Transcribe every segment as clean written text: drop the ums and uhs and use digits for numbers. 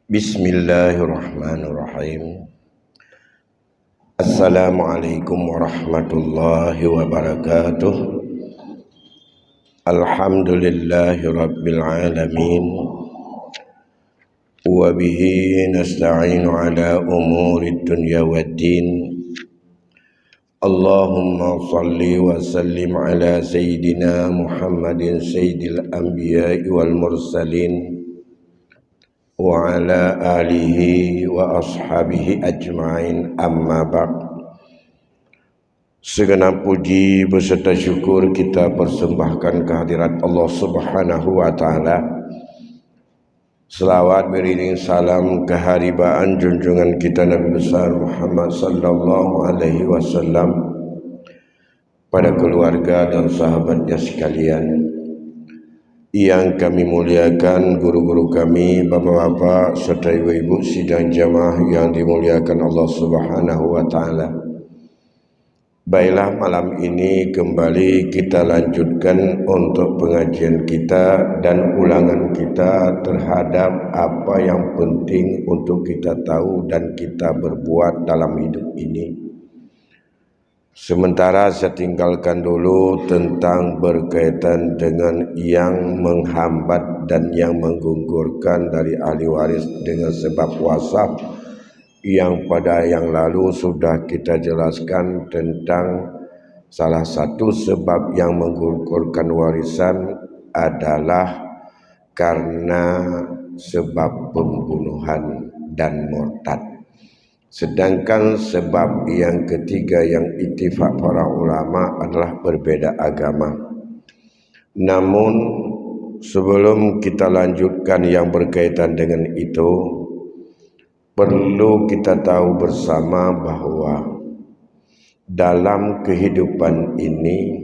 Bismillahirrahmanirrahim. Assalamualaikum warahmatullahi wabarakatuh. Alhamdulillahi rabbil alamin. Wa bihi nasta'inu ala umuri dunya waddin. Allahumma salli wa sallim ala sayyidina Muhammadin sayyidil anbiya'i wal mursalin wa ala alihi wa ashabihi ajma'in, amma ba'd. Segenap puji beserta syukur kita persembahkan kehadirat Allah Subhanahu wa taala. Selawat beriring salam keharibaan junjungan kita Nabi besar Muhammad sallallahu alaihi wasallam pada keluarga dan sahabatnya sekalian. Yang kami muliakan guru-guru kami, bapak-bapak serta ibu-ibu sidang jamaah yang dimuliakan Allah Subhanahu wa taala. Baiklah, malam ini kembali kita lanjutkan untuk pengajian kita dan ulangan kita terhadap apa yang penting untuk kita tahu dan kita berbuat dalam hidup ini. Sementara saya tinggalkan dulu tentang berkaitan dengan yang menghambat dan yang menggugurkan dari ahli waris dengan sebab wasaf, yang pada yang lalu sudah kita jelaskan tentang salah satu sebab yang menggugurkan warisan adalah karena sebab pembunuhan dan murtad. Sedangkan sebab yang ketiga yang ittifaq para ulama adalah berbeda agama. Namun sebelum kita lanjutkan yang berkaitan dengan itu, perlu kita tahu bersama bahwa dalam kehidupan ini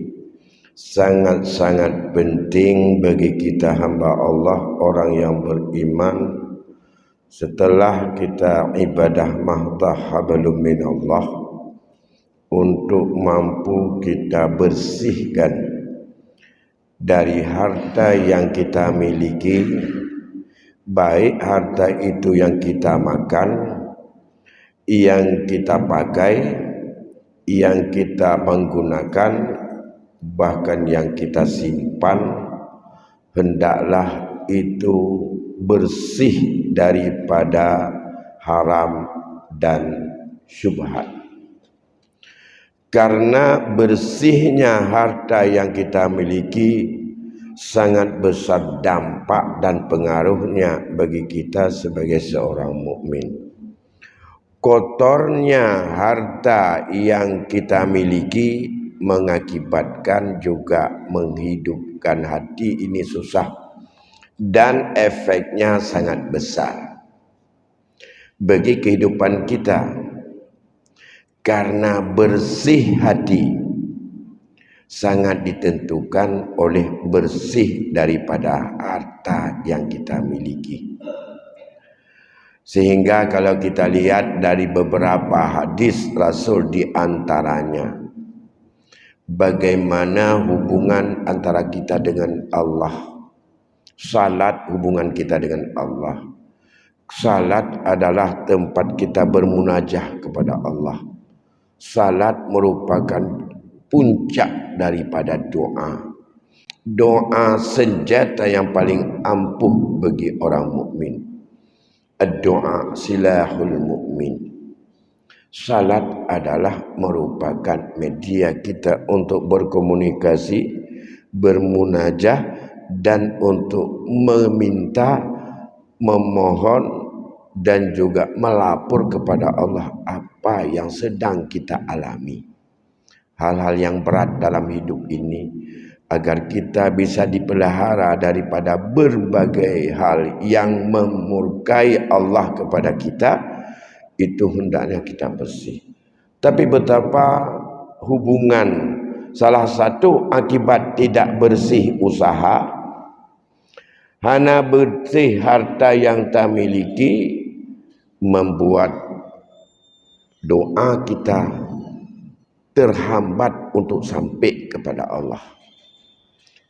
sangat-sangat penting bagi kita hamba Allah, orang yang beriman, setelah kita ibadah mahdah hablum minallah, untuk mampu kita bersihkan dari harta yang kita miliki, baik harta itu yang kita makan, yang kita pakai, yang kita menggunakan, bahkan yang kita simpan, hendaklah itu bersih daripada haram dan syubhat. Karena bersihnya harta yang kita miliki sangat besar dampak dan pengaruhnya bagi kita sebagai seorang mukmin. Kotornya harta yang kita miliki mengakibatkan juga menghidupkan hati ini susah, dan efeknya sangat besar bagi kehidupan kita. Karena bersih hati sangat ditentukan oleh bersih daripada harta yang kita miliki. Sehingga kalau kita lihat dari beberapa hadis Rasul, di antaranya bagaimana hubungan antara kita dengan Allah. Salat, hubungan kita dengan Allah. Salat adalah tempat kita bermunajah kepada Allah. Salat merupakan puncak daripada doa. Doa senjata yang paling ampuh bagi orang mukmin. Ad-doa silahul mukmin. Salat adalah merupakan media kita untuk berkomunikasi, bermunajah, dan untuk meminta, memohon, dan juga melapor kepada Allah apa yang sedang kita alami. Hal-hal yang berat dalam hidup ini, agar kita bisa dipelihara daripada berbagai hal yang memurkai Allah kepada kita, itu hendaknya kita bersih. Tapi betapa hubungan salah satu akibat tidak bersih usaha, hana bersih harta yang kita miliki, membuat doa kita terhambat untuk sampai kepada Allah.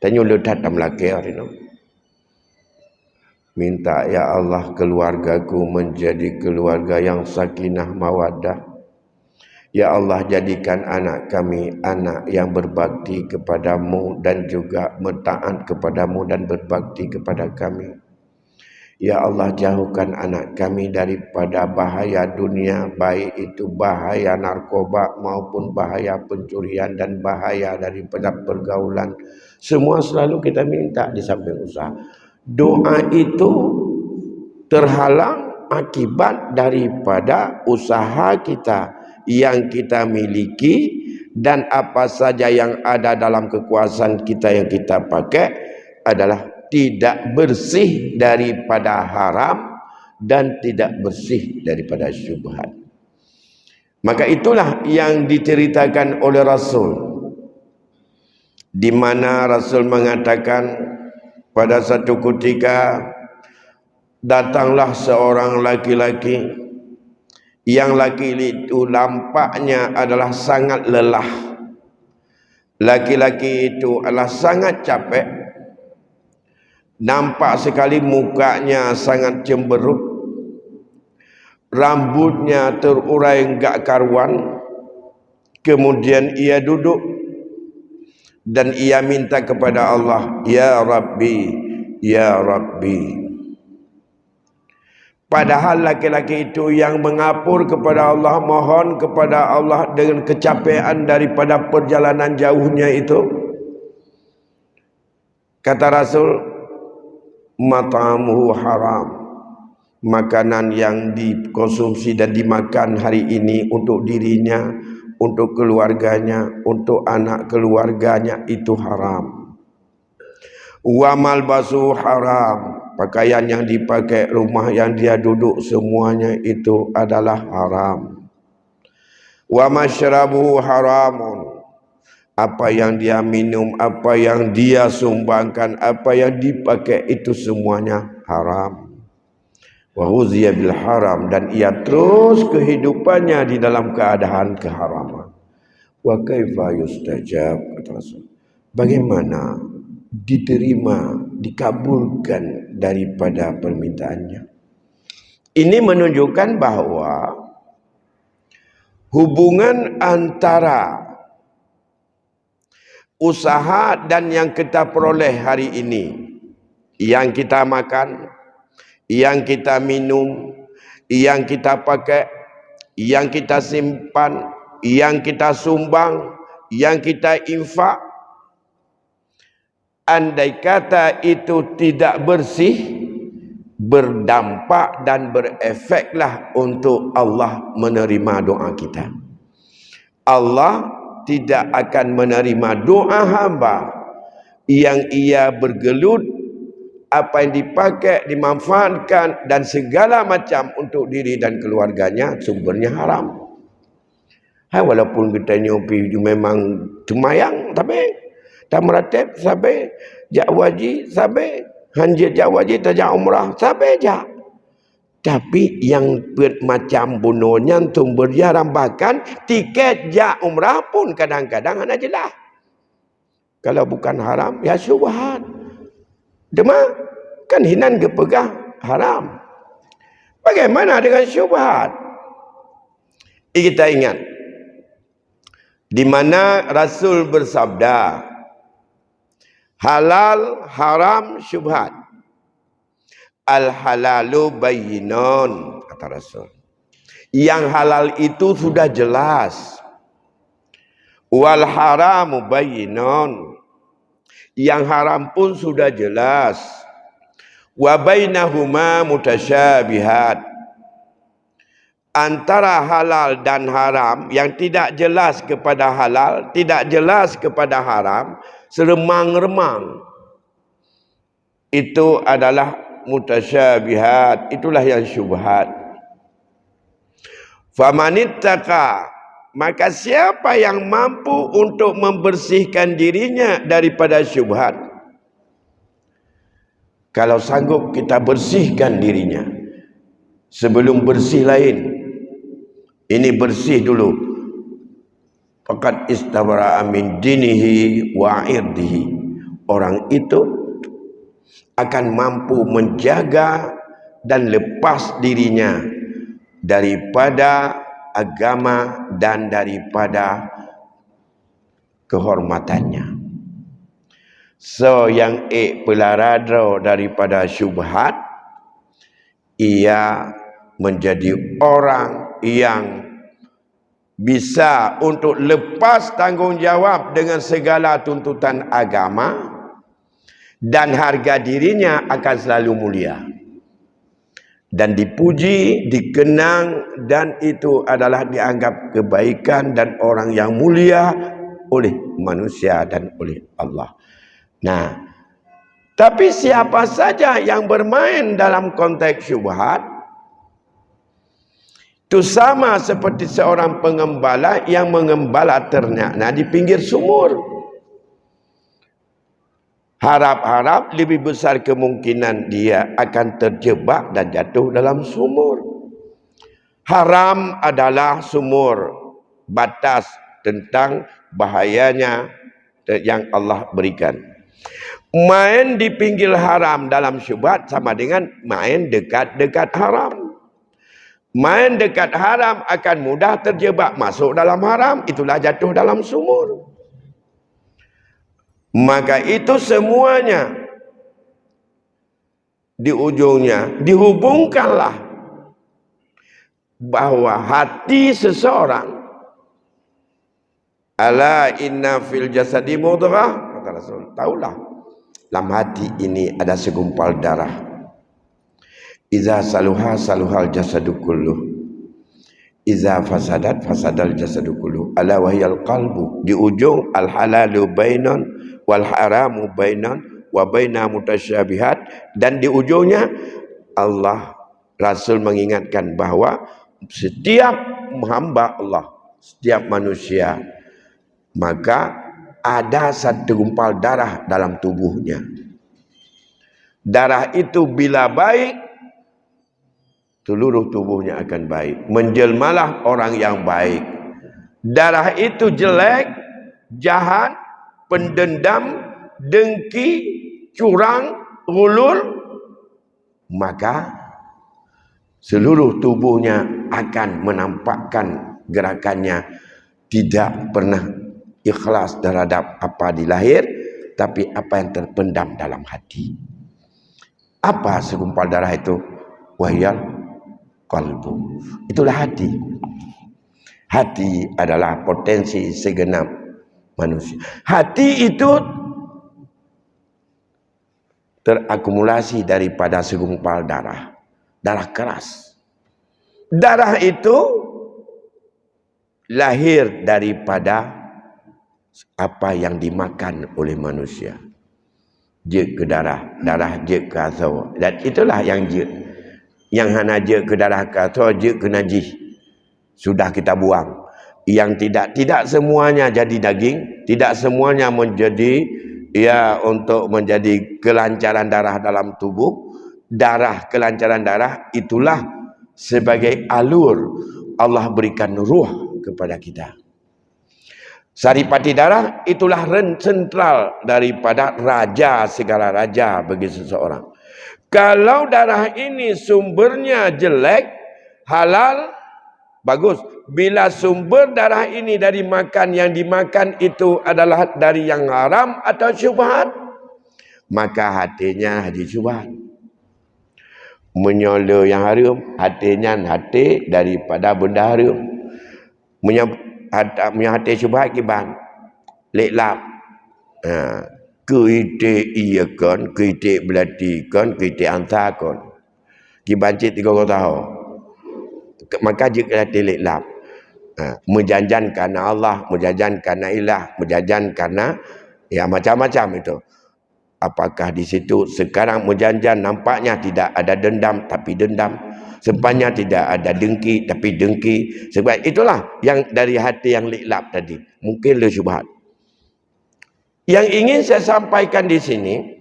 Tanya lu datang lagi hari ini. Minta ya Allah keluargaku menjadi keluarga yang sakinah mawaddah. Ya Allah jadikan anak kami anak yang berbakti kepadamu dan juga taat kepadamu dan berbakti kepada kami. Ya Allah jauhkan anak kami daripada bahaya dunia, baik itu bahaya narkoba maupun bahaya pencurian dan bahaya daripada pergaulan. Semua selalu kita minta di samping usaha. Doa itu terhalang akibat daripada usaha kita yang kita miliki dan apa saja yang ada dalam kekuasaan kita yang kita pakai adalah tidak bersih daripada haram dan tidak bersih daripada syubhat. Maka itulah yang diceritakan oleh Rasul, di mana Rasul mengatakan pada satu ketika datanglah seorang laki-laki yang laki itu nampaknya adalah sangat lelah. Laki-laki itu adalah sangat capek. Nampak sekali mukanya sangat cemberut. Rambutnya terurai enggak karuan. Kemudian ia duduk dan ia minta kepada Allah, Ya Rabbi, Ya Rabbi. Padahal laki-laki itu yang mengapur kepada Allah, mohon kepada Allah dengan kecapean daripada perjalanan jauhnya itu. Kata Rasul, mat'amuhu haram. Makanan yang dikonsumsi dan dimakan hari ini untuk dirinya, untuk keluarganya, untuk anak keluarganya itu haram. Wa malbasu haram. Pakaian yang dipakai, rumah yang dia duduk, semuanya itu adalah haram. Wa masyrabuhu haramun. Apa yang dia minum, apa yang dia sumbangkan, apa yang dipakai itu semuanya haram. Wa huziya bil haram, dan ia terus kehidupannya di dalam keadaan keharaman. Wa kaifa yustajab, kata Rasul. Bagaimana diterima, dikabulkan daripada permintaannya? Ini menunjukkan bahwa hubungan antara usaha dan yang kita peroleh hari ini, yang kita makan, yang kita minum, yang kita pakai, yang kita simpan, yang kita sumbang, yang kita infak, andai kata itu tidak bersih, berdampak dan berefeklah untuk Allah menerima doa kita. Allah tidak akan menerima doa hamba yang ia bergelut, apa yang dipakai, dimanfaatkan dan segala macam untuk diri dan keluarganya sumbernya haram. Walaupun kita nyopi memang tumayang, tapi tak meratib sampai jak wajib sampai hanjir jak wajib tajak umrah sampai jak. Tapi yang macam bunuhnya tumbuh dia rambakan tiket jak umrah pun kadang-kadang ada jelas. Kalau bukan haram ya syubhat. Dema kan hinan kepegah haram. Bagaimana dengan syubhat? Kita ingat di mana Rasul bersabda, halal, haram, syubhat. Al-halalu bayyinun, kata Rasul. Yang halal itu sudah jelas. Wal haramu bayyinun. Yang haram pun sudah jelas. Wa bainahuma mutasyabihat. Antara halal dan haram yang tidak jelas kepada halal, tidak jelas kepada haram, seremang-remang. Itu adalah mutasyabihat, itulah yang syubhat. Famanittaqa, maka siapa yang mampu untuk membersihkan dirinya daripada syubhat? Kalau sanggup kita bersihkan dirinya. Sebelum bersih lain, ini bersih dulu. Faqad istabara'a min dinihi wa irdihi. Orang itu akan mampu menjaga dan lepas dirinya daripada agama dan daripada kehormatannya. So yang pelaradro daripada syubhat, ia menjadi orang yang bisa untuk lepas tanggungjawab dengan segala tuntutan agama, dan harga dirinya akan selalu mulia dan dipuji, dikenang, dan itu adalah dianggap kebaikan dan orang yang mulia oleh manusia dan oleh Allah. Nah, tapi siapa saja yang bermain dalam konteks syubhat, itu sama seperti seorang pengembala yang mengembala ternaknya di pinggir sumur. Harap-harap lebih besar kemungkinan dia akan terjebak dan jatuh dalam sumur. Haram adalah sumur, batas tentang bahayanya yang Allah berikan. Main di pinggir haram dalam syubhat sama dengan main dekat-dekat haram. Main dekat haram akan mudah terjebak masuk dalam haram, itulah jatuh dalam sumur. Maka itu semuanya di ujungnya dihubungkanlah bahwa hati seseorang, ala inna fil jasadi mudghah, kata Rasul, taulah dalam hati ini ada segumpal darah. Iza saluha saluhal jasadu kulluh, iza fasadat fasadal jasadu kulluh, ala wahyal qalbu. Di ujung al halalu bainan wal haramu bainan wa baina mutasyabihat, dan di ujungnya Allah, Rasul mengingatkan bahwa setiap hamba Allah, setiap manusia, maka ada satu gumpal darah dalam tubuhnya. Darah itu bila baik, seluruh tubuhnya akan baik. Menjelmalah orang yang baik. Darah itu jelek, jahat, pendendam, dengki, curang, ulul, maka seluruh tubuhnya akan menampakkan gerakannya tidak pernah ikhlas terhadap apa di lahir, tapi apa yang terpendam dalam hati. Apa segumpal darah itu? Wahyal qalbu. Itulah hati. Hati adalah potensi segenap manusia. Hati itu terakumulasi daripada segumpal darah. Darah keras. Darah itu lahir daripada apa yang dimakan oleh manusia. Je ke darah, darah je ke asal. Dan itulah yang je. Yang hana je ke darah ke asal, je ke najis. Sudah kita buang. Yang tidak semuanya jadi daging, tidak semuanya menjadi untuk menjadi kelancaran darah dalam tubuh. Darah, kelancaran darah itulah sebagai alur Allah berikan ruh kepada kita. Saripati darah itulah sentral daripada raja, segala raja bagi seseorang. Kalau darah ini sumbernya jelek, halal, bagus. Bila sumber darah ini dari makan, yang dimakan itu adalah dari yang haram atau syubhat, maka hatinya hati syubhat. Menyola yang haram, hatinya hati daripada benda haram. Hati syubhat kiban leklap, keite iyakan, keite belatikan, keite antakan, kibancit 3 tahun, maka jika hati leklap, menjanjan karena Allah, menjanjan karena ilah, menjanjan karena macam-macam itu. Apakah di situ sekarang menjanjan nampaknya tidak ada dendam, tapi dendam. Sempatnya tidak ada dengki, tapi dengki. Sebab itulah yang dari hati yang liklap tadi. Mungkin le syubhat. Yang ingin saya sampaikan di sini,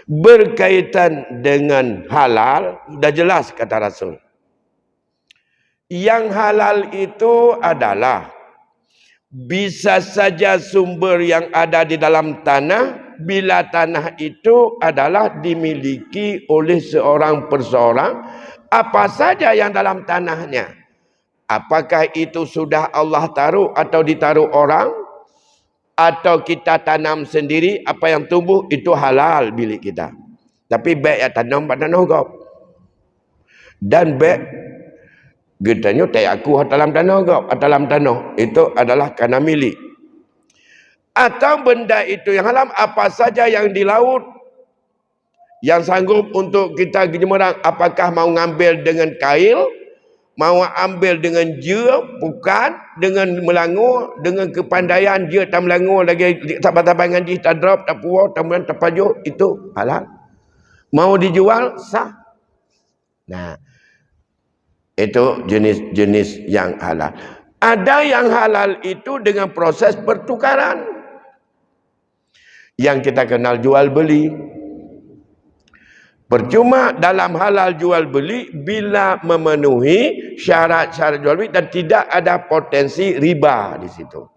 berkaitan dengan halal, sudah jelas kata Rasul. Yang halal itu adalah bisa saja sumber yang ada di dalam tanah, bila tanah itu adalah dimiliki oleh seorang perseorang, apa saja yang dalam tanahnya, apakah itu sudah Allah taruh atau ditaruh orang, atau kita tanam sendiri, apa yang tumbuh itu halal milik kita. Tapi baik yang tanam pada tanah dan baik getanya tak aku dalam tanah dalam tanah itu adalah kerana milik. Atau benda itu yang haram, apa saja yang di laut yang sanggup untuk kita gemerang, apakah mau ngambil dengan kail, mau ambil dengan jia, bukan dengan melangur, dengan kepandaian jia tak melangur lagi, tabat-tabangan jia tak drop, tak puas, tak melan, tak pajuk, itu halal. Mau dijual, sah. Nah, itu jenis-jenis yang halal. Ada yang halal itu dengan proses pertukaran, yang kita kenal jual beli. Percuma dalam halal jual beli bila memenuhi syarat-syarat jual beli dan tidak ada potensi riba di situ.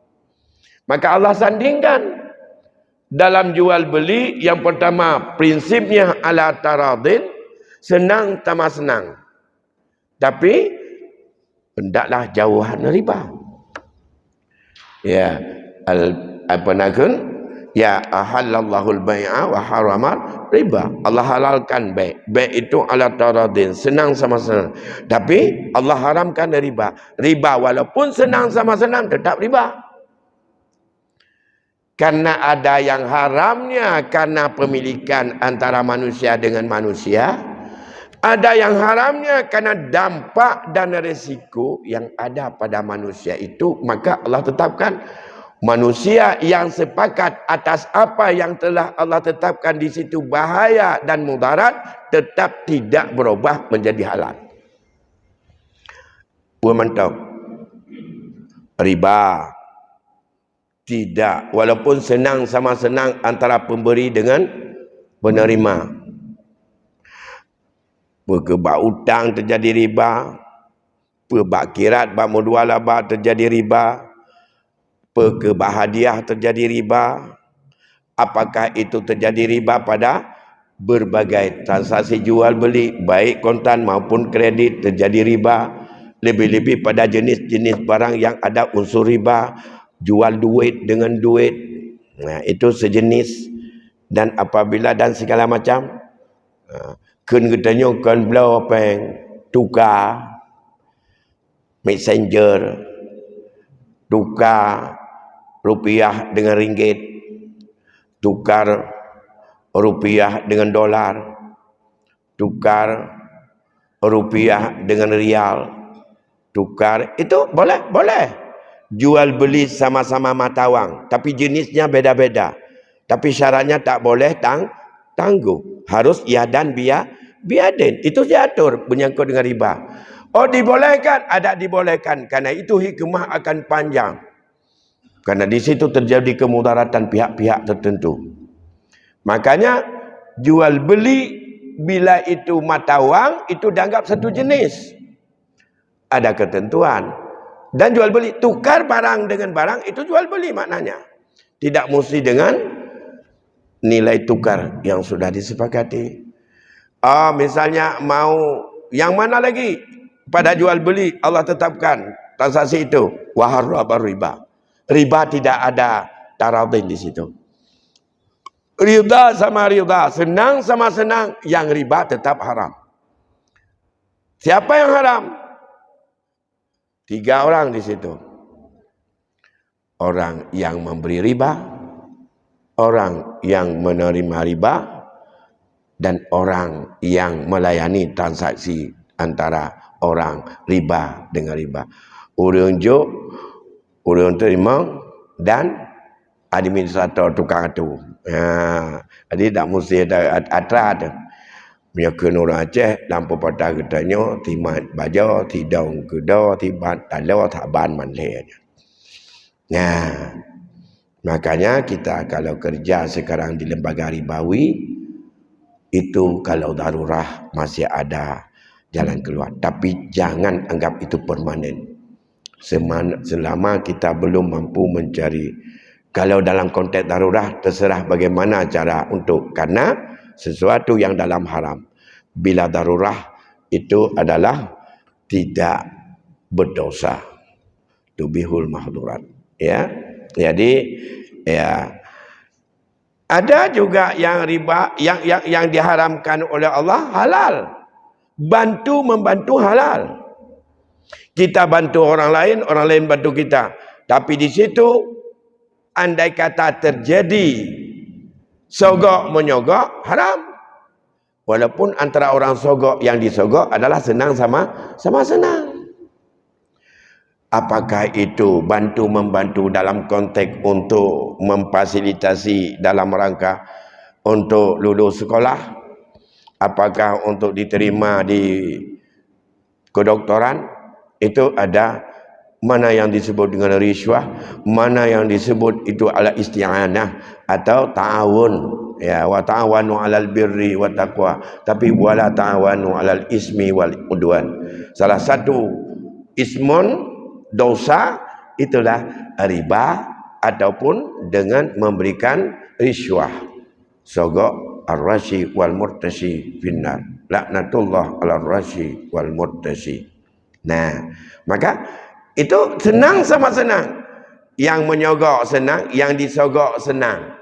Maka Allah sandingkan dalam jual beli, yang pertama prinsipnya ala taradin, senang tambah senang. Tapi hendaklah jauhan riba. Ya, apa nakun? Ya ahallallahu al-bai'a wa haramal riba. Allah halalkan baik. Baik itu ala taradin, senang sama senang. Tapi Allah haramkan riba. Riba walaupun senang sama senang tetap riba. Karena ada yang haramnya karena pemilikan antara manusia dengan manusia. Ada yang haramnya karena dampak dan risiko yang ada pada manusia itu. Maka Allah tetapkan manusia yang sepakat atas apa yang telah Allah tetapkan di situ bahaya dan mudarat, tetap tidak berubah menjadi halal. Mantap. Riba tidak, walaupun senang sama senang antara pemberi dengan penerima. Bak utang terjadi riba, bak kirat, bak mudualabah terjadi riba, bak hadiah terjadi riba. Apakah itu terjadi riba pada berbagai transaksi jual beli, baik kontan maupun kredit terjadi riba. Lebih-lebih pada jenis-jenis barang yang ada unsur riba, jual duit dengan duit. Nah, itu sejenis. Dan apabila dan segala macam, kun katanya kan belau peng tukar messenger, tukar rupiah dengan ringgit, tukar rupiah dengan dolar, tukar rupiah dengan rial, tukar, itu boleh. Jual beli sama-sama mata wang, tapi jenisnya beda-beda. Tapi syaratnya tak boleh tangguh. Harus iadan biadin. Itu diatur menyangkut dengan riba. Oh, dibolehkan, ada dibolehkan. Karena itu hikmah akan panjang. Karena di situ terjadi kemudaratan pihak-pihak tertentu. Makanya jual beli bila itu mata wang itu dianggap satu jenis. Ada ketentuan. Dan jual beli, tukar barang dengan barang itu jual beli maknanya. Tidak mesti dengan nilai tukar yang sudah disepakati. Misalnya mau yang mana lagi pada jual beli Allah tetapkan transaksi itu waharraba riba. Riba tidak ada taradin di situ. Rida sama rida, senang sama senang, yang riba tetap haram. Siapa yang haram? 3 orang di situ. Orang yang memberi riba, orang yang menerima riba, dan orang yang melayani transaksi antara orang riba dengan riba. Orang jo, orang terima, dan administrator tukang itu. Jadi tak mesti ada atra. Mereka orang Aceh lampu pada katanya timat baja tidang kuda tibat talau taban manleh. Nah, makanya kita kalau kerja sekarang di lembaga ribawi itu kalau darurat masih ada jalan keluar, tapi jangan anggap itu permanen. Selama kita belum mampu mencari Kalau dalam konteks darurat, terserah bagaimana cara untuk, karena sesuatu yang dalam haram, bila darurat itu adalah tidak berdosa, tubihul mahdurat. Ya, jadi ya, ada juga yang riba yang diharamkan oleh Allah halal. Membantu halal. Kita bantu orang lain bantu kita. Tapi di situ andai kata terjadi sogok menyogok, haram. Walaupun antara orang sogok yang disogok adalah senang sama senang. Apakah itu membantu dalam konteks untuk memfasilitasi dalam rangka untuk lulus sekolah? Apakah untuk diterima di kedoktoran? Itu ada mana yang disebut dengan riswah, mana yang disebut itu ala isti'anah atau ta'awun. Ya, wa ta'awanu 'alal birri wa taqwa, tapi wala ta'awanu 'alal ismi wal udwan. Salah satu ismun, dosa, itulah riba ataupun dengan memberikan riswah. Sogok ar-rashi wal murtashi finnar. Laknatullah ala ar-rashi wal murtashi. Nah, maka itu senang sama senang. Yang menyogok senang, yang disogok senang.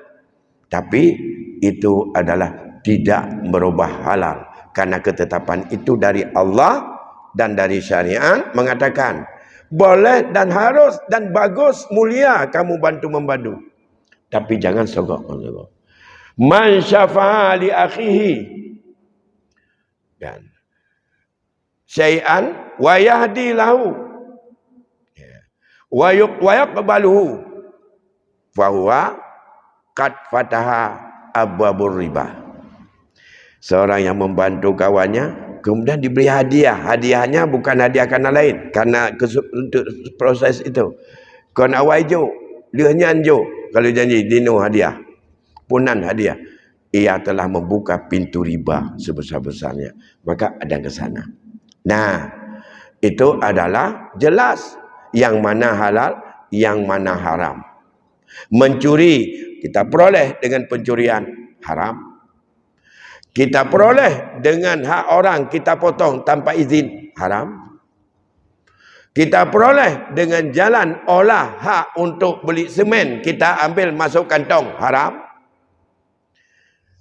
Tapi itu adalah tidak merubah halal. Karena ketetapan itu dari Allah dan dari syariat mengatakan boleh dan harus dan bagus, mulia kamu bantu-membantu. Tapi jangan sogok. Man syafa'a li akhihi dan syai'an wa yahdi lahu wa yaqbaluhu fahuwa qad fataha abwabur riba. Seorang yang membantu kawannya kemudian diberi hadiah. Hadiahnya bukan hadiah karena lain, karena untuk proses itu. Kau nak awai jo, dia nyanjo. Kalau janji dino hadiah, punan hadiah, ia telah membuka pintu riba sebesar-besarnya. Maka ada ke sana. Nah, itu adalah jelas yang mana halal, yang mana haram. Mencuri kita peroleh dengan pencurian, haram. Kita peroleh dengan hak orang, kita potong tanpa izin, haram. Kita peroleh dengan jalan olah hak untuk beli semen, kita ambil masuk kantong, haram.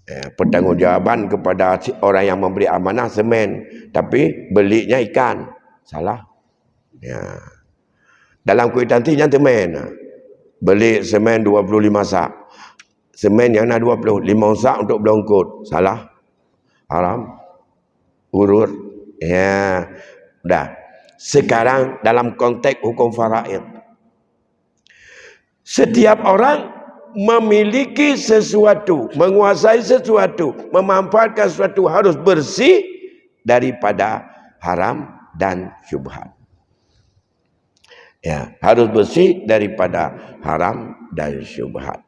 Pertanggungjawaban kepada orang yang memberi amanah semen, tapi belinya ikan, salah. Ya. Dalam kuitansinya semen, beli semen 25 sak, semen yang nak 25 sak untuk belongkot, salah. Haram, urut. Ya, dah. Sekarang dalam konteks hukum faraid, setiap orang memiliki sesuatu, menguasai sesuatu, memanfaatkan sesuatu harus bersih daripada haram dan syubhat. Ya, harus bersih daripada haram dan syubhat.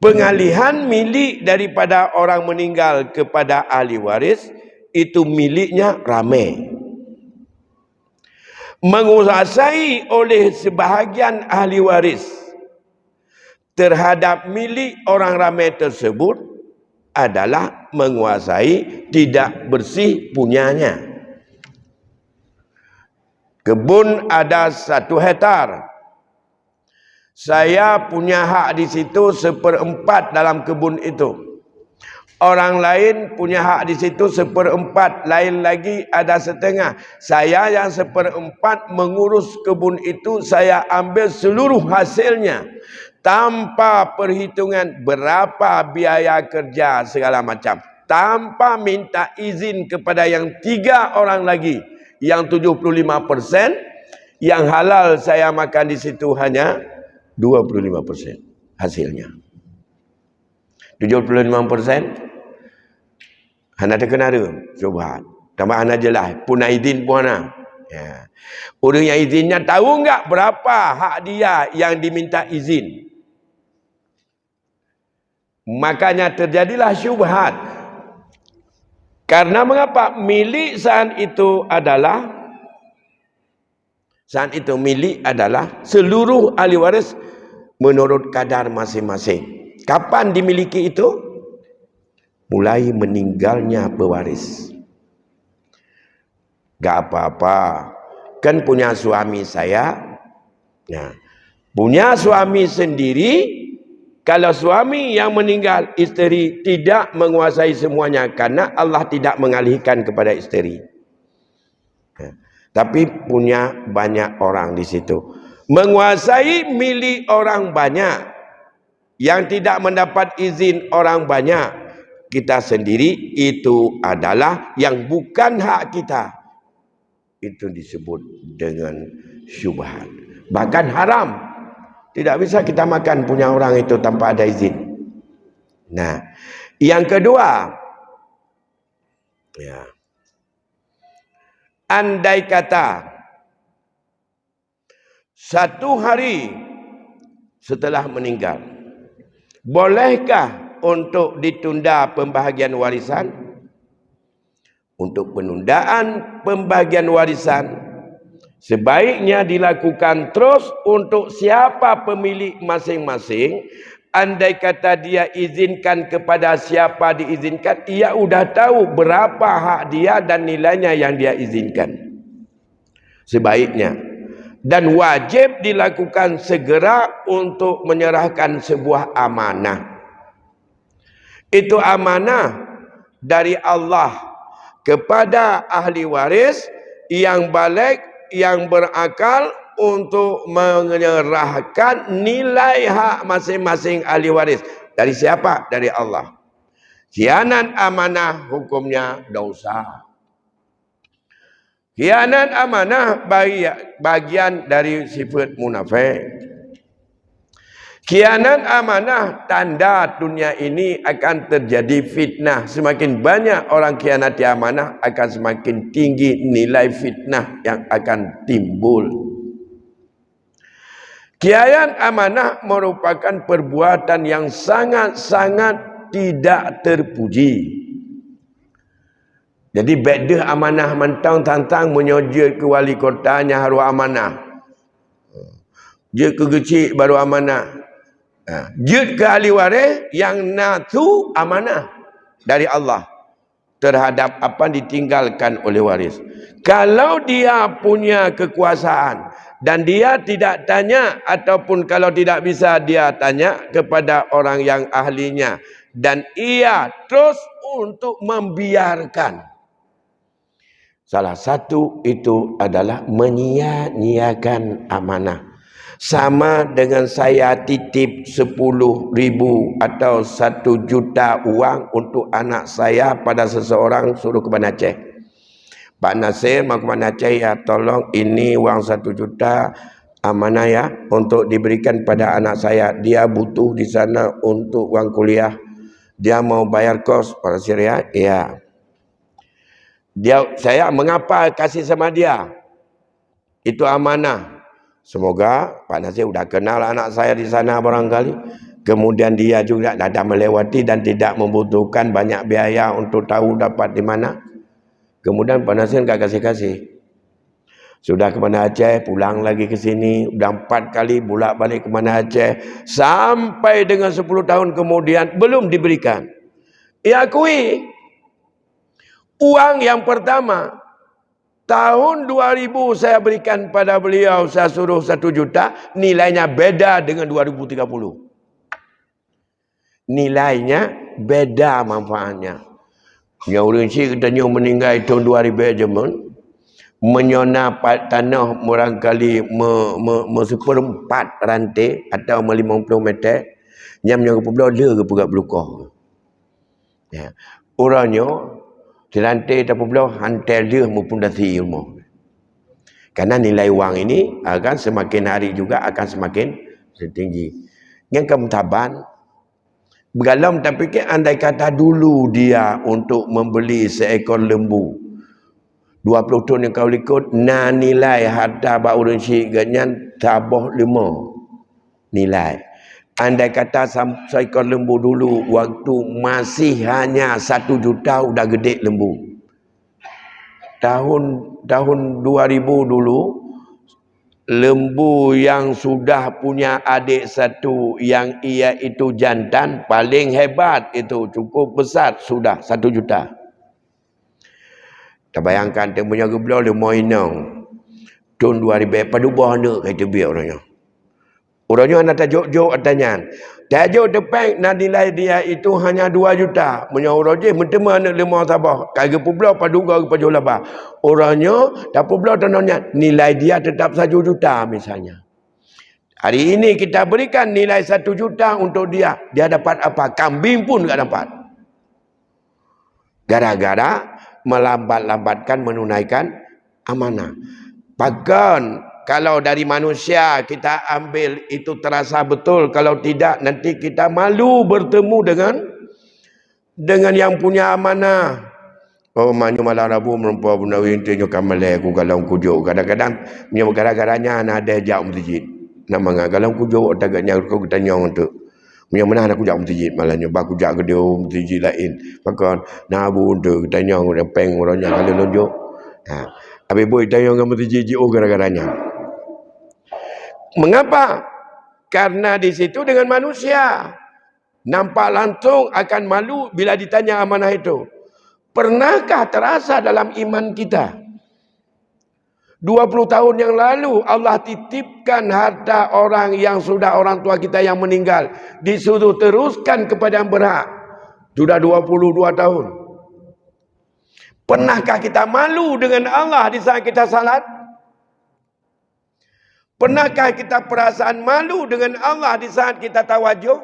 Pengalihan milik daripada orang meninggal kepada ahli waris itu miliknya ramai. Menguasai oleh sebahagian ahli waris terhadap milik orang ramai tersebut adalah menguasai tidak bersih punyanya. Kebun ada 1 hektar. Saya punya hak di situ 1/4 dalam kebun itu. Orang lain punya hak di situ 1/4, lain lagi ada 1/2. Saya yang 1/4 mengurus kebun itu, saya ambil seluruh hasilnya tanpa perhitungan berapa biaya kerja segala macam, tanpa minta izin kepada yang 3 orang lagi, yang 75%, yang halal saya makan di situ hanya 25% hasilnya. 75% hana terkenara subhat. Tambah hana jelas pun izin pun hana. Ya. Orang yang izinnya tahu enggak berapa hak dia yang diminta izin. Makanya terjadilah syubhat. Karena mengapa? Milik saat itu adalah Saat itu milik adalah seluruh ahli waris menurut kadar masing-masing. Kapan dimiliki itu? Mulai meninggalnya pewaris. Gak apa-apa. Kan punya suami saya. Nah, punya suami sendiri. Kalau suami yang meninggal, isteri tidak menguasai semuanya. Karena Allah tidak mengalihkan kepada isteri. Nah, tapi punya banyak orang di situ. Menguasai milik orang banyak. Yang tidak mendapat izin orang banyak. Kita sendiri itu adalah yang bukan hak kita. Itu disebut dengan syubhat. Bahkan haram. Tidak bisa kita makan punya orang itu tanpa ada izin. Nah, yang kedua. Ya. Andai kata satu hari setelah meninggal, bolehkah untuk ditunda pembahagian warisan? Untuk penundaan pembahagian warisan sebaiknya dilakukan terus untuk siapa pemilik masing-masing. Andai kata dia izinkan kepada siapa diizinkan, ia sudah tahu berapa hak dia dan nilainya yang dia izinkan. Sebaiknya. Dan wajib dilakukan segera untuk menyerahkan sebuah amanah. Itu amanah dari Allah kepada ahli waris yang balik, yang berakal, untuk menyerahkan nilai hak masing-masing ahli waris. Dari siapa? Dari Allah. Khianat amanah hukumnya dosa. Khianat amanah bagian dari sifat munafik. Khianat amanah tanda dunia ini akan terjadi fitnah. Semakin banyak orang khianati amanah, akan semakin tinggi nilai fitnah yang akan timbul. Khianat amanah merupakan perbuatan yang sangat-sangat tidak terpuji. Jadi beda amanah mentang tantang menyojut ke wali kotanya harus amanah. Jut ke kecil baru amanah. Jut ke ahli waris yang natu amanah dari Allah terhadap apa ditinggalkan oleh waris. Kalau dia punya kekuasaan dan dia tidak tanya, ataupun kalau tidak bisa dia tanya kepada orang yang ahlinya, dan ia terus untuk membiarkan. Salah satu itu adalah menyia-nyiakan amanah. Sama dengan saya titip 10.000 atau 1 juta uang untuk anak saya pada seseorang, suruh ke Banda Aceh. Pak Nasir mau ke Banda Aceh, ya tolong ini uang 1 juta amanah ya untuk diberikan pada anak saya. Dia butuh di sana untuk uang kuliah. Dia mau bayar kos pada Syria. Ya. Saya mengapa kasih sama dia? Itu amanah. Semoga Pak Nasir sudah kenal anak saya di sana barangkali. Kemudian dia juga tidak melewati dan tidak membutuhkan banyak biaya untuk tahu dapat di mana. Kemudian Pak Nasir enggak kasih-kasih. Sudah ke Banda Aceh, pulang lagi ke sini. Sudah 4 kali bolak-balik ke Banda Aceh. Sampai dengan 10 tahun kemudian belum diberikan. Ia akui. Uang yang pertama tahun 2000 saya berikan pada beliau, saya suruh 1 juta, nilainya beda dengan 2030. Nilainya beda manfaatnya. Yang urinsi katanya meninggal tahun 2000 aja menyona tanah barangkali seperempat rantai atau 50 meter. Nyamnya ke pulau dia ke pegak belukah. Ya. Orangnya dilantai tak pulau hantar dia maupun dasi ilmu. Karena nilai wang ini akan semakin hari juga akan semakin tinggi. Yang keemtaban, bergalam tak fikir andai kata dulu dia untuk membeli seekor lembu 20 tahun yang kau ikut, na nilai harta bau rensi ganyan tabah 5 nilai. Andai kata seekor lembu dulu waktu masih hanya 1 juta udah gede lembu. Tahun 2000 dulu lembu yang sudah punya adik satu yang ia itu jantan paling hebat itu cukup besar sudah 1 juta. Tak bayangkan dia punya gebelah dia mau inang. Tahun 2000 pada buah anak kata biar orangnya. Orangnya anak tajuk-juk katanya. Tajuk depan nak nilai dia itu hanya 2 juta. Punya orang je mentema anak lemah sabah. Kaya pula paduga ke pajul labah. Orangnya tak pula tanahnya nilai dia tetap 1 juta misalnya. Hari ini kita berikan nilai 1 juta untuk dia. Dia dapat apa? Kambing pun tak dapat. Gara-gara melambat-lambatkan menunaikan amanah. Bahkan kalau dari manusia kita ambil itu terasa betul. Kalau tidak nanti kita malu bertemu dengan yang punya amanah. Oh manyu malam Rabu merempuan bunda wintinya kamalai aku kalau kujuk. Kadang-kadang gara-garanya ada jauh masjid. Nama kalau kujuk tagaknya aku tanya untuk punya mana aku jak masjid malahnya baku jak ke dia masjid lain. Bahkan nabu untuk tanya orang peng orangnya kalau lonjok. Habis boy tanya dengan masjid gara-garanya. Mengapa? Karena di situ dengan manusia. Nampak langsung akan malu bila ditanya amanah itu. Pernahkah terasa dalam iman kita? 20 tahun yang lalu Allah titipkan harta orang yang sudah orang tua kita yang meninggal. Disuruh teruskan kepada yang berhak. Sudah 22 tahun. Pernahkah kita malu dengan Allah di saat kita salat? Pernahkah kita perasaan malu dengan Allah di saat kita tawajuh?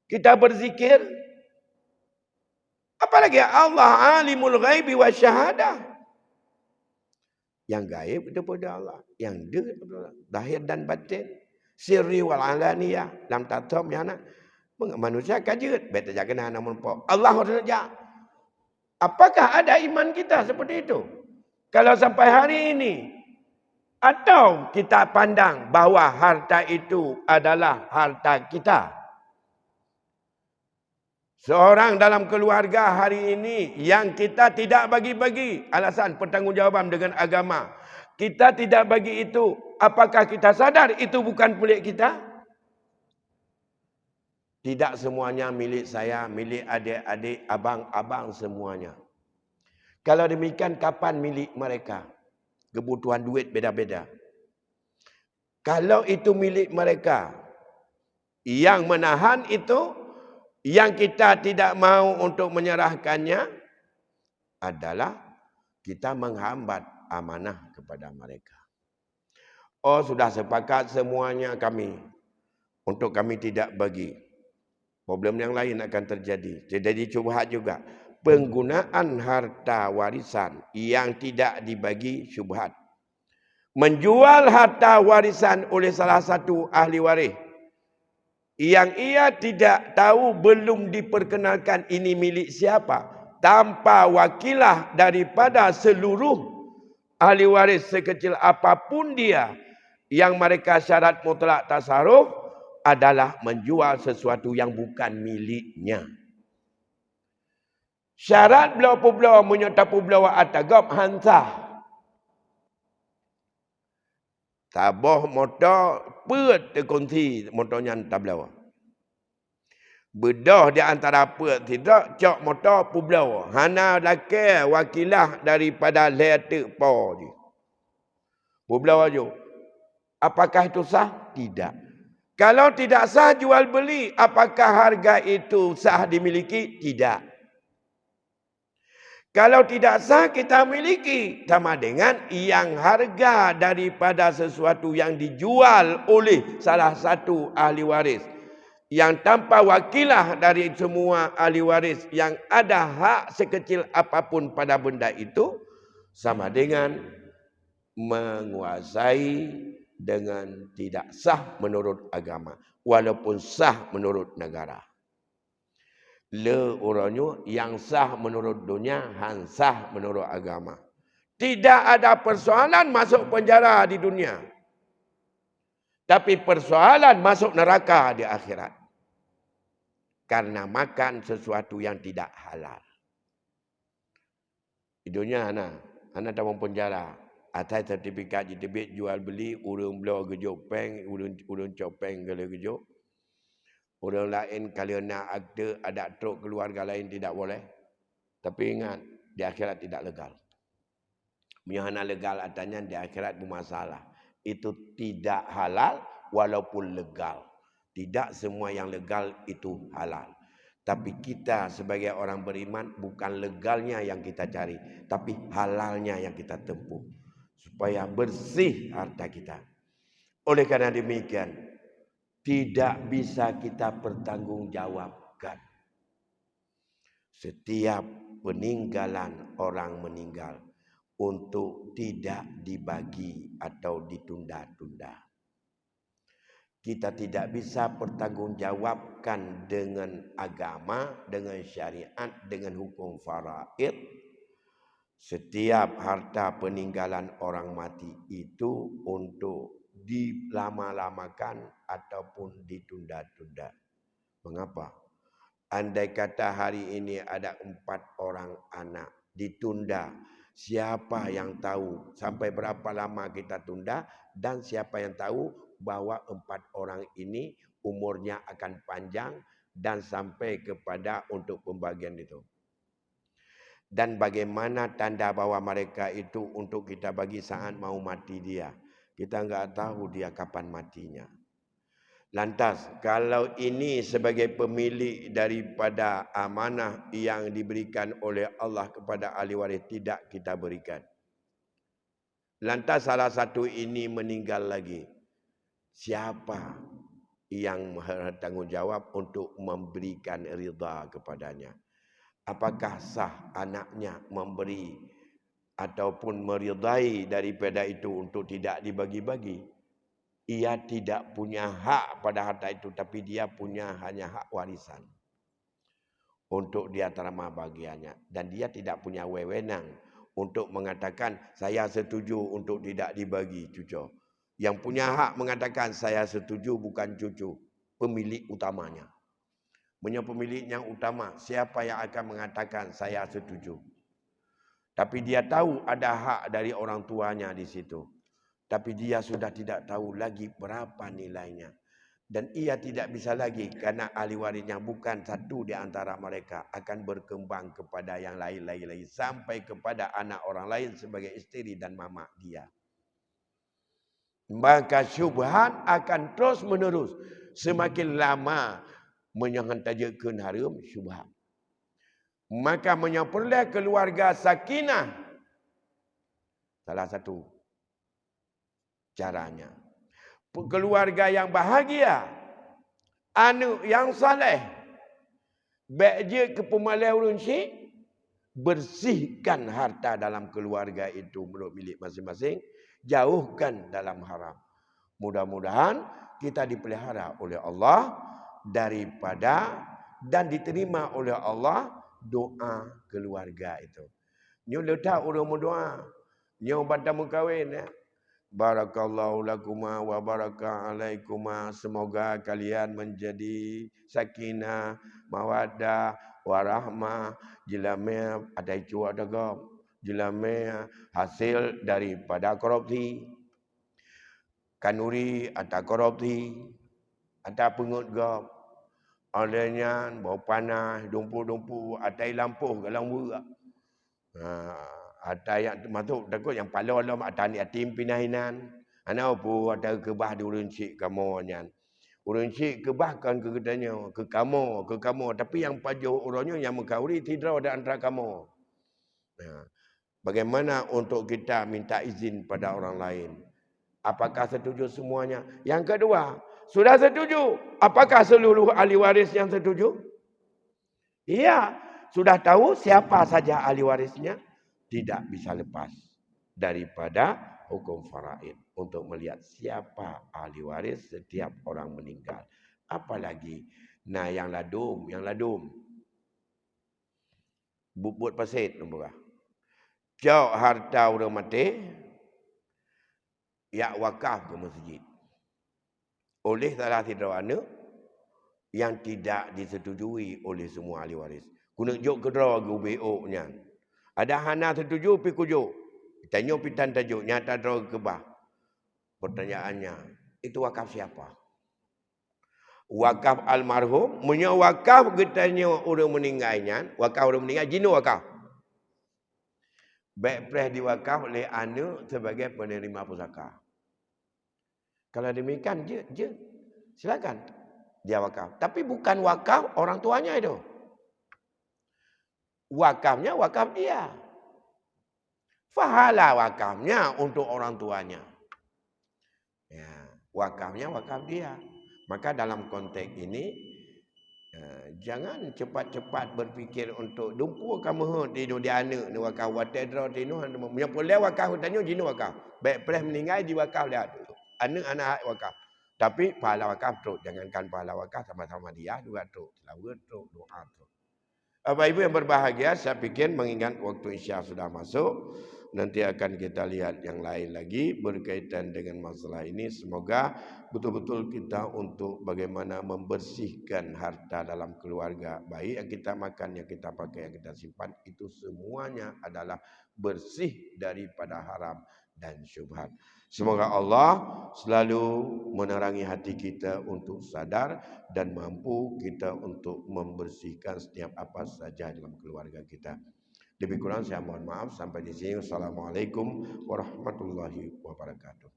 Kita berzikir? Apalagi Allah alimul ghaibi wa syahadah. Yang gaib itu pada Allah. Yang dekat pada Allah. Zahir dan batin. Sirri wal alaniyah. Lam tatom ya nak. Manusia kajut. Betul jangan kena namun pok. Allah saja. Apakah ada iman kita seperti itu? Kalau sampai hari ini. Atau kita pandang bahawa harta itu adalah harta kita. Seorang dalam keluarga hari ini yang kita tidak bagi-bagi. Alasan pertanggungjawaban dengan agama. Kita tidak bagi itu. Apakah kita sadar itu bukan milik kita? Tidak semuanya milik saya, milik adik-adik, abang-abang semuanya. Kalau demikian kapan milik mereka? Kebutuhan duit beda-beda. Kalau itu milik mereka, yang menahan itu, yang kita tidak mau untuk menyerahkannya adalah kita menghambat amanah kepada mereka. Oh sudah sepakat semuanya kami. Untuk kami tidak bagi. Problem yang lain akan terjadi. Jadi syubhat juga. Penggunaan harta warisan yang tidak dibagi syubhat. Menjual harta warisan oleh salah satu ahli waris. Yang ia tidak tahu belum diperkenalkan ini milik siapa. Tanpa wakilah daripada seluruh ahli waris sekecil apapun dia. Yang mereka syarat mutlak tasarruf adalah menjual sesuatu yang bukan miliknya. Syarat belau-belau menyatapu belau atagap hansah. Tabah motor pet terkunci motornya tak belau. Bedah di antara pet tidak cok motor pu belau. Hana laki wakilah daripada letak po je. Pu belau aja. Apakah itu sah? Tidak. Kalau tidak sah jual beli, apakah harga itu sah dimiliki? Tidak. Kalau tidak sah kita miliki sama dengan yang harga daripada sesuatu yang dijual oleh salah satu ahli waris. Yang tanpa wakilah dari semua ahli waris yang ada hak sekecil apapun pada benda itu. Sama dengan menguasai dengan tidak sah menurut agama. Walaupun sah menurut negara. Le orangnya yang sah menurut dunia, han sah menurut agama. Tidak ada persoalan masuk penjara di dunia. Tapi persoalan masuk neraka di akhirat. Karena makan sesuatu yang tidak halal. Di dunia anak tak mau penjara. Atas sertifikat diterbit jual beli urang belah gejuk peng, urang copeng kalau gejuk. Orang lain kalau nak akte ada truk keluarga lain tidak boleh. Tapi ingat, di akhirat tidak legal. Menyahana legal artinya di akhirat bermasalah. Itu tidak halal walaupun legal. Tidak semua yang legal itu halal. Tapi kita sebagai orang beriman bukan legalnya yang kita cari. Tapi halalnya yang kita tempuh. Supaya bersih harta kita. Oleh karena demikian, tidak bisa kita pertanggungjawabkan. Setiap peninggalan orang meninggal untuk tidak dibagi atau ditunda-tunda. Kita tidak bisa pertanggungjawabkan dengan agama, dengan syariat, dengan hukum faraid. Setiap harta peninggalan orang mati itu untuk dilama-lamakan ataupun ditunda-tunda. Mengapa? Andai kata hari ini ada 4 orang anak ditunda, siapa yang tahu sampai berapa lama kita tunda, dan siapa yang tahu bahwa 4 orang ini umurnya akan panjang dan sampai kepada untuk pembagian itu. Dan bagaimana tanda bahwa mereka itu untuk kita bagi saat mau mati dia. Kita enggak tahu dia kapan matinya. Lantas, kalau ini sebagai pemilik daripada amanah yang diberikan oleh Allah kepada ahli waris, tidak kita berikan. Lantas salah satu ini meninggal lagi. Siapa yang bertanggungjawab untuk memberikan ridha kepadanya? Apakah sah anaknya memberi ataupun meridai daripada itu untuk tidak dibagi-bagi? Ia tidak punya hak pada harta itu, tapi dia punya hanya hak warisan untuk dia terima bagiannya. Dan dia tidak punya wewenang untuk mengatakan saya setuju untuk tidak dibagi cucu. Yang punya hak mengatakan saya setuju bukan cucu, pemilik utamanya. Pemilik yang utama, siapa yang akan mengatakan saya setuju. Tapi dia tahu ada hak dari orang tuanya di situ. Tapi dia sudah tidak tahu lagi berapa nilainya. Dan ia tidak bisa lagi karena ahli warisnya bukan satu di antara mereka. Akan berkembang kepada yang lain-lain. Sampai kepada anak orang lain sebagai istri dan mama dia. Maka syubhat akan terus menerus. Semakin lama menyengajakan haram syubhat. Maka menyempurna keluarga sakinah. Salah satu caranya. Keluarga yang bahagia. Anak yang saleh. Baik ke pemalai ulun syik. Bersihkan harta dalam keluarga itu menurut milik masing-masing. Jauhkan dalam haram. Mudah-mudahan kita dipelihara oleh Allah daripada dan diterima oleh Allah doa keluarga itu. Nyo letak orang berdoa. Nyo batamu kahwin ya. Barakallahu lakuma wa baraka alaikuma. Semoga kalian menjadi sakinah, mawaddah, warahmah. Jilame ada cuak dagam. Jilame hasil daripada korupsi. Kanuri atau korupsi. Atau pengut gam. Adanya bau panas, dumpu-dumpu, atai lampuh galang burak. Atai yang termasuk takut yang palau-palau atai atim pinahinan. Ana apa ada kebah di ulun cik kamu nyan. Ulun cik kebahkan ke kedanya, ke kamu. Tapi yang pajuh orangnya yang mengkauri tidak ada antara kamu. Bagaimana untuk kita minta izin pada orang lain? Apakah setuju semuanya? Yang kedua, sudah setuju. Apakah seluruh ahli waris yang setuju? Iya. Sudah tahu siapa saja ahli warisnya? Tidak bisa lepas daripada hukum faraid. Untuk melihat siapa ahli waris setiap orang meninggal. Apalagi. Nah yang ladum. Bubut pasit. Jauh harta orang mati. Ya wakaf ke masjid. Oleh salah satu anak yang tidak disetujui oleh semua ahli waris. Kuna juk kedra ke BO nya. Ada hana setuju pi kujuk. Tanya pitan tajuk nyata drog kebah. Pertanyaannya, itu wakaf siapa? Wakaf almarhum, punya wakaf getanya orang meninggalnya, wakaf orang meninggal jinu wakaf. Baik pres diwakaf oleh anak sebagai penerima pusaka. Kalau demikian je silakan dia wakaf. Tapi bukan wakaf orang tuanya itu. Wakafnya wakaf dia. Pahala wakafnya untuk orang tuanya. Ya, wakafnya wakaf dia. Maka dalam konteks ini jangan cepat-cepat berfikir untuk dumpu kamu tino dia anak ni wakaf watedra tino punya boleh wakaf tanya jinu wakaf. Baik pres meninggal di wakaf dia. Anak-anak wakaf. Tapi pahala wakaf terus. Jangankan pahala wakaf sama-sama dia juga terus. Selawat terus, doa terus. Bapak Ibu yang berbahagia, saya pikir mengingat waktu Isya sudah masuk. Nanti akan kita lihat yang lain lagi berkaitan dengan masalah ini. Semoga betul-betul kita untuk bagaimana membersihkan harta dalam keluarga. Baik yang kita makan, yang kita pakai, yang kita simpan. Itu semuanya adalah bersih daripada haram dan syubhat. Semoga Allah selalu menerangi hati kita untuk sadar dan mampu kita untuk membersihkan setiap apa saja dalam keluarga kita. Lebih kurang saya mohon maaf. Sampai di sini. Wassalamualaikum warahmatullahi wabarakatuh.